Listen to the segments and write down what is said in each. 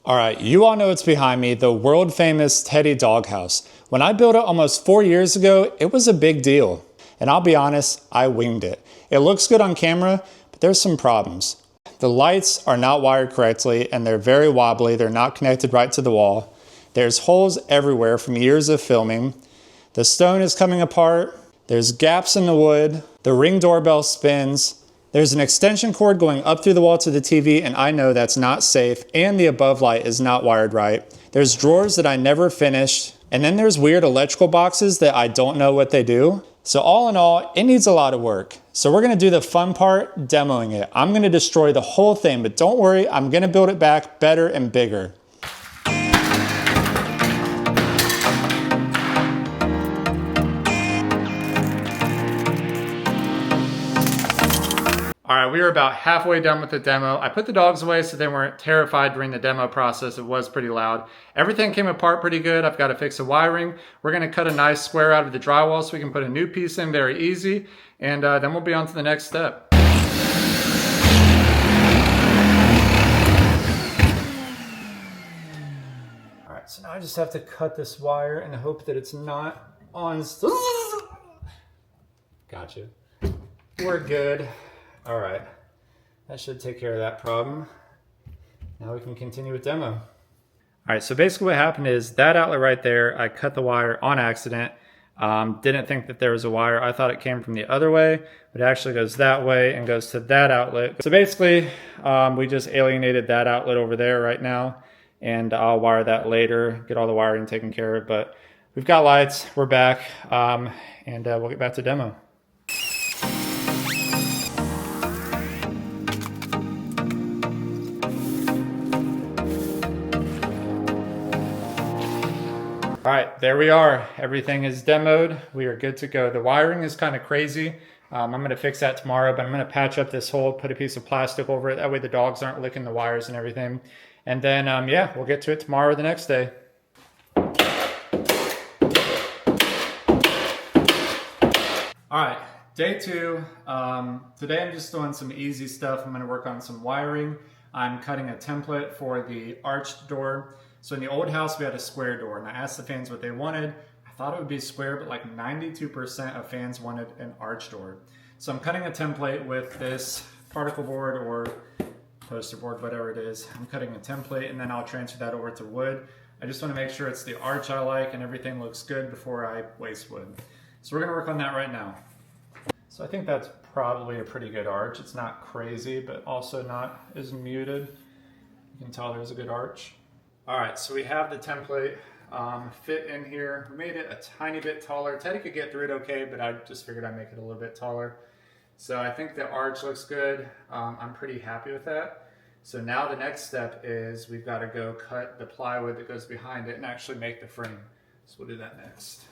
All right, you all know what's behind me, the world famous Teddy Doghouse. When I built it almost 4 years ago, it was a big deal. And I'll be honest, I winged it. It looks good on camera, but there's some problems. The lights are not wired correctly and they're very wobbly. They're not connected right to the wall. There's holes everywhere from years of filming. The stone is coming apart. There's gaps in the wood. The Ring doorbell spins. There's an extension cord going up through the wall to the TV, and I know that's not safe, and the above light is not wired right. There's drawers that I never finished, and then there's weird electrical boxes that I don't know what they do. So all in all, it needs a lot of work. So we're gonna do the fun part, demoing it. I'm gonna destroy the whole thing, but don't worry, I'm gonna build it back better and bigger. All right, we were about halfway done with the demo. I put the dogs away so they weren't terrified during the demo process. It was pretty loud. Everything came apart pretty good. I've got to fix the wiring. We're gonna cut a nice square out of the drywall so we can put a new piece in very easy. And then we'll be on to the next step. All right, so now I just have to cut this wire and hope that it's not on. Gotcha. We're good. All right, that should take care of that problem. Now we can continue with demo. All right, so basically what happened is that outlet right there, I cut the wire on accident. Didn't think that there was a wire. I thought it came from the other way, but it actually goes that way and goes to that outlet. So basically, we just alienated that outlet over there right now, and I'll wire that later, get all the wiring taken care of. But we've got lights, we're back, and we'll get back to demo. All right, there we are. Everything is demoed. We are good to go. The wiring is kind of crazy. I'm gonna fix that tomorrow, but I'm gonna patch up this hole, put a piece of plastic over it. That way the dogs aren't licking the wires and everything. And then, yeah, we'll get to it tomorrow or the next day. All right, day two. Today I'm just doing some easy stuff. I'm gonna work on some wiring. I'm cutting a template for the arched door. So in the old house, we had a square door, and I asked the fans what they wanted. I thought it would be square, but like 92% of fans wanted an arch door. So I'm cutting a template with this particle board or poster board, whatever it is. I'm cutting a template, and then I'll transfer that over to wood. I just want to make sure it's the arch I like and everything looks good before I waste wood. So we're gonna work on that right now. So I think that's probably a pretty good arch. It's not crazy, but also not as muted. You can tell there's a good arch. All right, so we have the template fit in here. We made it a tiny bit taller. Teddy could get through it okay, but I just figured I'd make it a little bit taller. So I think the arch looks good. I'm pretty happy with that. So now the next step is we've got to go cut the plywood that goes behind it and actually make the frame. So we'll do that next.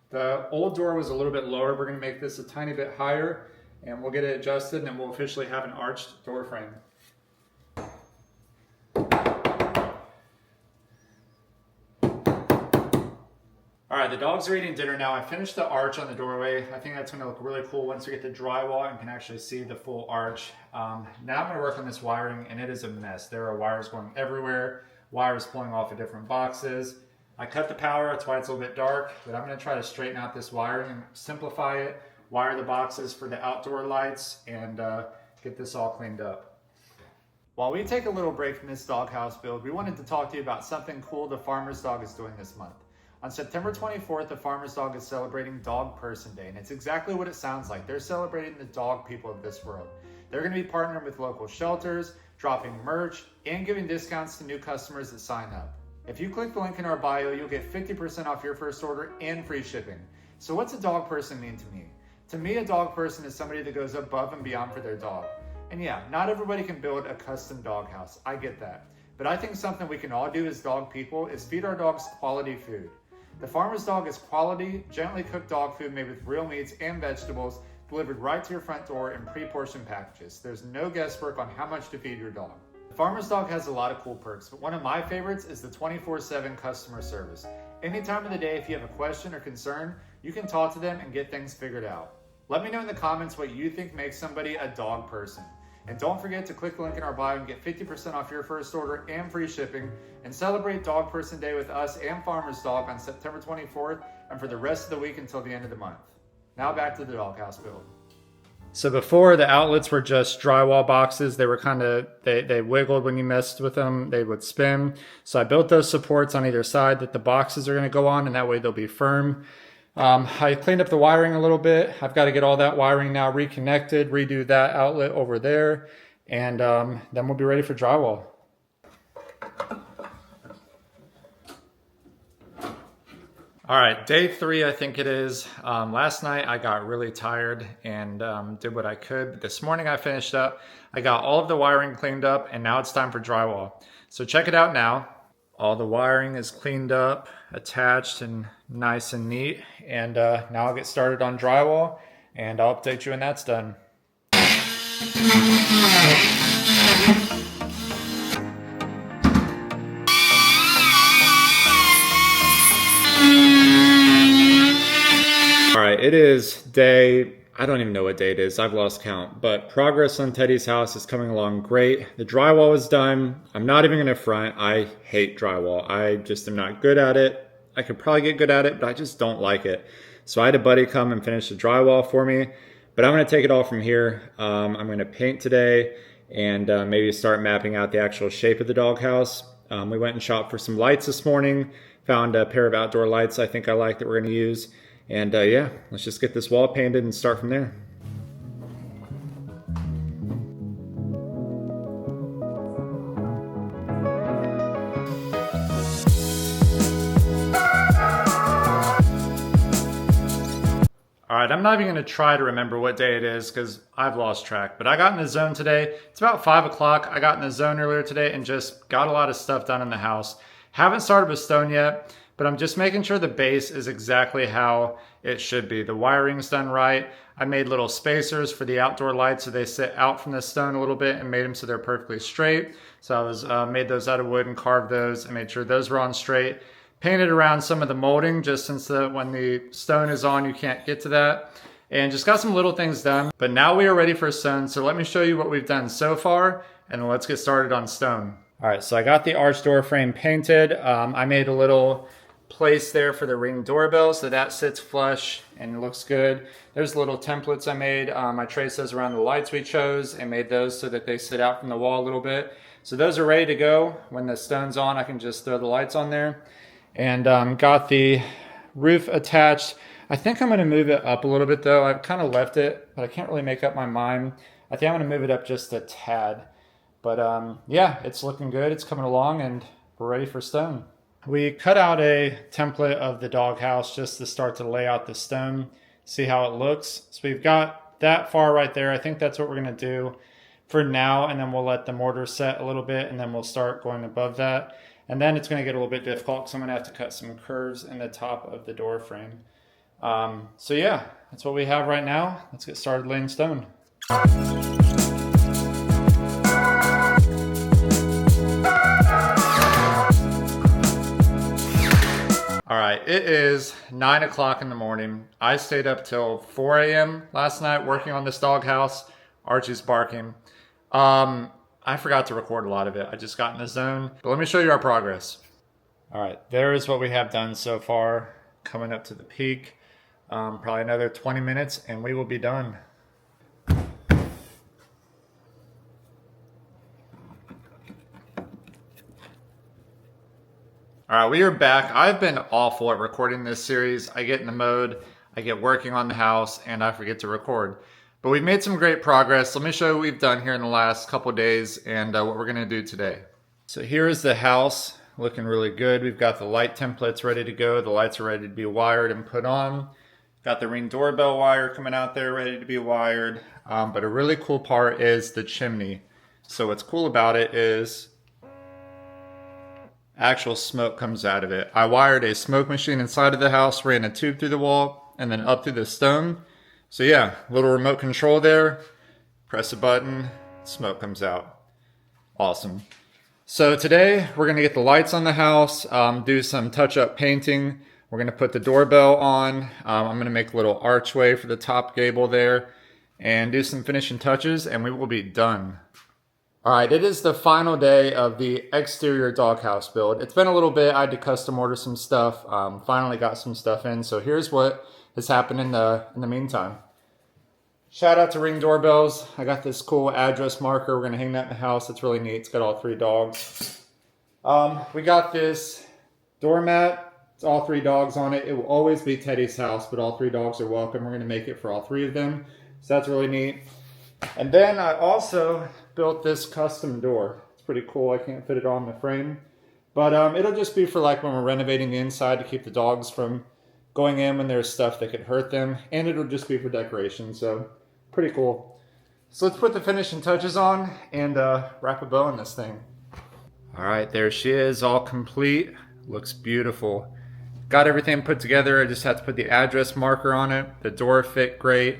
The old door was a little bit lower. We're going to make this a tiny bit higher, and we'll get it adjusted, and then we'll officially have an arched door frame. All right, the dogs are eating dinner now. I finished the arch on the doorway. I think that's going to look really cool once we get the drywall and can actually see the full arch. Now I'm going to work on this wiring, and it is a mess. There are wires going everywhere, wires pulling off of different boxes. I cut the power, that's why it's a little bit dark, but I'm going to try to straighten out this wiring and simplify it, wire the boxes for the outdoor lights, and get this all cleaned up. While we take a little break from this doghouse build, we wanted to talk to you about something cool the Farmer's Dog is doing this month. On September 24th, the Farmer's Dog is celebrating Dog Person Day, and it's exactly what it sounds like. They're celebrating the dog people of this world. They're going to be partnering with local shelters, dropping merch, and giving discounts to new customers that sign up. If you click the link in our bio, you'll get 50% off your first order and free shipping. So what's a dog person mean to me? To me, a dog person is somebody that goes above and beyond for their dog. And yeah, not everybody can build a custom doghouse. I get that. But I think something we can all do as dog people is feed our dogs quality food. The Farmer's Dog is quality, gently cooked dog food made with real meats and vegetables delivered right to your front door in pre-portioned packages. There's no guesswork on how much to feed your dog. Farmer's Dog has a lot of cool perks, but one of my favorites is the 24/7 customer service. Any time of the day, if you have a question or concern, you can talk to them and get things figured out. Let me know in the comments what you think makes somebody a dog person. And don't forget to click the link in our bio and get 50% off your first order and free shipping. And celebrate Dog Person Day with us and Farmer's Dog on September 24th and for the rest of the week until the end of the month. Now back to the doghouse build. So before, the outlets were just drywall boxes. They were they wiggled when you messed with them. They would spin. So I built those supports on either side that the boxes are going to go on, and that way they'll be firm. I cleaned up the wiring a little bit. I've got to get all that wiring now reconnected, redo that outlet over there, and then we'll be ready for drywall. All right, day 3, I think it is. Last night I got really tired and did what I could. But this morning I finished up. I got all of the wiring cleaned up, and now it's time for drywall. So check it out now. All the wiring is cleaned up, attached, and nice and neat. And now I'll get started on drywall, and I'll update you when that's done. All right, it is day, I don't even know what day it is, I've lost count, but progress on Teddy's house is coming along great. The drywall is done. I'm not even gonna front, I hate drywall. I just am not good at it. I could probably get good at it, but I just don't like it. So I had a buddy come and finish the drywall for me, but I'm gonna take it all from here. I'm gonna paint today and maybe start mapping out the actual shape of the doghouse. We went and shopped for some lights this morning, found a pair of outdoor lights I think I like that we're gonna use. And yeah, let's just get this wall painted and start from there. All right, I'm not even gonna try to remember what day it is because I've lost track, but I got in the zone today. It's about 5 o'clock. I got in the zone earlier today and just got a lot of stuff done in the house. Haven't started with stone yet, but I'm just making sure the base is exactly how it should be. The wiring's done right. I made little spacers for the outdoor lights so they sit out from the stone a little bit and made them so they're perfectly straight. So I was made those out of wood and carved those and made sure those were on straight. Painted around some of the molding just since when the stone is on you can't get to that. And just got some little things done. But now we are ready for stone, so let me show you what we've done so far and let's get started on stone. All right, so I got the arch door frame painted. I made a little place there for the Ring doorbell so that sits flush and looks good. There's little templates I made. I traced those around the lights we chose and made those so that they sit out from the wall a little bit. So those are ready to go. When the stone's on, I can just throw the lights on there. And got the roof attached. I think I'm going to move it up a little bit though. I've kind of left it, but I can't really make up my mind. I think I'm going to move it up just a tad. But yeah, it's looking good. It's coming along and we're ready for stone. We cut out a template of the doghouse just to start to lay out the stone, see how it looks. So we've got that far right there. I think that's what we're going to do for now, and then we'll let the mortar set a little bit, and then we'll start going above that. And then it's going to get a little bit difficult because I'm going to have to cut some curves in the top of the door frame. So yeah, that's what we have right now. Let's get started laying stone. All right, it is 9 o'clock in the morning. I stayed up till 4 a.m. last night working on this doghouse. Archie's barking. I forgot to record a lot of it. I just got in the zone. But let me show you our progress. All right, there is what we have done so far. Coming up to the peak. Probably another 20 minutes and we will be done. All right, we are back. I've been awful at recording this series. I get in the mode, I get working on the house, and I forget to record. But we've made some great progress. Let me show you what we've done here in the last couple days and what we're gonna do today. So here is the house, looking really good. We've got the light templates ready to go. The lights are ready to be wired and put on. Got the Ring doorbell wire coming out there ready to be wired. But a really cool part is the chimney. So what's cool about it is actual smoke comes out of it. I wired a smoke machine inside of the house, ran a tube through the wall, and then up through the stone. So yeah, little remote control there. Press a button, smoke comes out. Awesome. So today we're going to get the lights on the house, do some touch-up painting. We're going to put the doorbell on. I'm going to make a little archway for the top gable there and do some finishing touches, and we will be done. All right, it is the final day of the exterior doghouse build. It's been a little bit. I had to custom order some stuff. Finally got some stuff in. So here's what has happened in the meantime. Shout out to Ring doorbells. I got this cool address marker. We're gonna hang that in the house. It's really neat. It's got all 3 dogs. We got this doormat. It's all 3 dogs on it. It will always be Teddy's house, but all 3 dogs are welcome. We're gonna make it for all 3 of them. So that's really neat. And then I also built this custom door. It's pretty cool. I can't fit it on the frame, but it'll just be for like when we're renovating the inside to keep the dogs from going in when there's stuff that could hurt them, and it'll just be for decoration. So pretty cool. So let's put the finishing touches on and wrap a bow on this thing. All right, there she is, all complete. Looks beautiful. Got everything put together. I just had to put the address marker on it. The door fit great.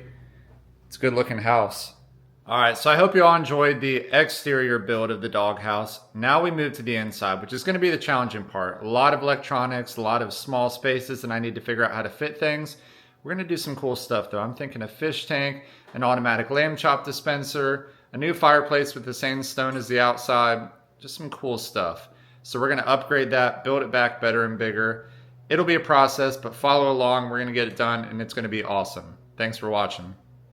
It's a good looking house. All right, so I hope you all enjoyed the exterior build of the doghouse. Now we move to the inside, which is going to be the challenging part. A lot of electronics, a lot of small spaces, and I need to figure out how to fit things. We're going to do some cool stuff, though. I'm thinking a fish tank, an automatic lamb chop dispenser, a new fireplace with the same stone as the outside, just some cool stuff. So we're going to upgrade that, build it back better and bigger. It'll be a process, but follow along. We're going to get it done, and it's going to be awesome. Thanks for watching.